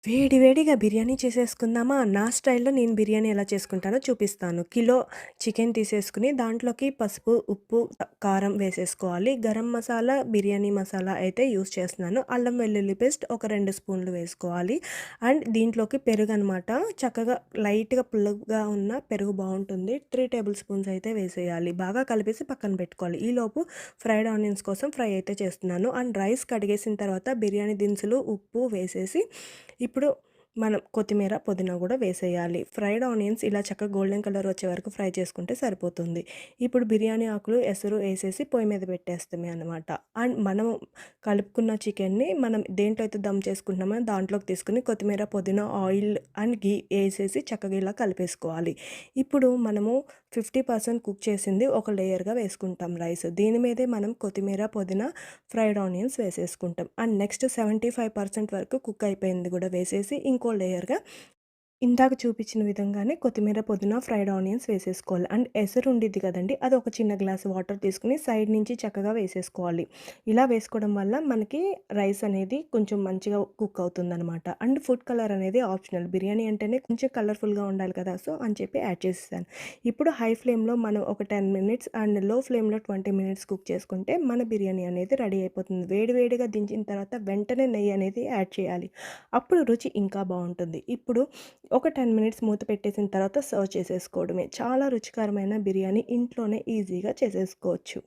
వేడివేడిగా బిర్యానీ చేసేసుకుందామా? నా స్టైల్‌లో నేను బిర్యానీ ఎలా చేసుకుంటానో చూపిస్తాను. కిలో చికెన్ తీసేసుకొని దాంట్లోకి పసుపు, ఉప్పు, కారం వేసేసుకోవాలి. గరం మసాలా, బిర్యానీ మసాలా అయితే యూజ్ చేస్తున్నాను. అల్లం వెల్లుల్లి పేస్ట్ ఒక 2 స్పూన్లు వేసుకోవాలి. అండ్ దీంట్లోకి పెరుగనమాట. చక్కగా లైట్‌గా పుల్లగా ఉన్న పెరుగు బావుంటుంది. 3 టేబుల్ స్పూన్స్ అయితే వేసేయాలి. బాగా కలిపేసి పక్కన పెట్టుకోవాలి. ఈలోపు ఫ్రైడ్ ఆనియన్స్ కోసం ఫ్రై అయితే చేస్తున్నాను. అండ్ రైస్ కడిగేసిన తర్వాత బిర్యానీ దినుసులు, ఉప్పు వేసేసి ఇప్పుడు మనం కొత్తిమీర, పుదీనా గూడా వేసేయాలి. ఫ్రైడ్ ఆనియన్స్ ఇలా చక్కగా గోల్డెన్ కలర్ వచ్చే వరకు ఫ్రై చేసుకుంటే సరిపోతుంది. ఇప్పుడు బిర్యానీ ఆకులు, ఎసరు ఏసేసి పొయ్యి మీద పెట్టేస్తమే అనమాట. అండ్ మనం కలుపుకున్న చికెన్‌ని మనం దేంట్లో అయితే దమ్ చేసుకుంటున్నామో దాంట్లోకి తీసుకొని కొత్తిమీర, పుదీనా, ఆయిల్ అండ్ ఘీ ఏసేసి చక్కగా ఇలా కలిపేసుకోవాలి. ఇప్పుడు మనము 50% కుక్ చేసింది ఒక లేయర్‌గా వేసుకుంటాం రైస్. దీని మీదే మనం కొత్తిమీర, పుదీనా, ఫ్రైడ్ ఆనియన్స్ వేసేసుకుంటాం. అండ్ నెక్స్ట్ 75% వరకు కుక్ అయిపోయింది గూడా వేసేసి ఇంకో లేయర్‌గా ఇందాక చూపించిన విధంగానే కొత్తిమీర, పుదీనా, ఫ్రైడ్ ఆనియన్స్ వేసేసుకోవాలి. అండ్ ఎసరు ఉండిద్ది కదండీ! అది ఒక చిన్న గ్లాస్ వాటర్ తీసుకొని సైడ్ నుంచి చక్కగా వేసేసుకోవాలి. ఇలా వేసుకోవడం వల్ల మనకి రైస్ అనేది కొంచెం మంచిగా కుక్ అవుతుందనమాట. అండ్ ఫుడ్ కలర్ అనేది ఆప్షనల్. బిర్యానీ అంటేనే కొంచెం కలర్‌ఫుల్‌గా ఉండాలి కదా! సో, అని చెప్పి యాడ్ చేసేసాను. ఇప్పుడు హై ఫ్లేమ్‌లో మనం ఒక 10 మినిట్స్ అండ్ లో ఫ్లేమ్‌లో 20 మినిట్స్ కుక్ చేసుకుంటే మన బిర్యానీ అనేది రెడీ అయిపోతుంది. వేడి వేడిగా దించిన తర్వాత వెంటనే నెయ్యి అనేది యాడ్ చేయాలి. అప్పుడు రుచి ఇంకా బావుంటుంది. ఇప్పుడు ఒక 10 మినిట్స్ మూత పెట్టేసిన తర్వాత సర్వ్ చేసేసుకోవడమే. చాలా రుచికరమైన బిర్యానీ ఇంట్లోనే ఈజీగా చేసేసుకోవచ్చు.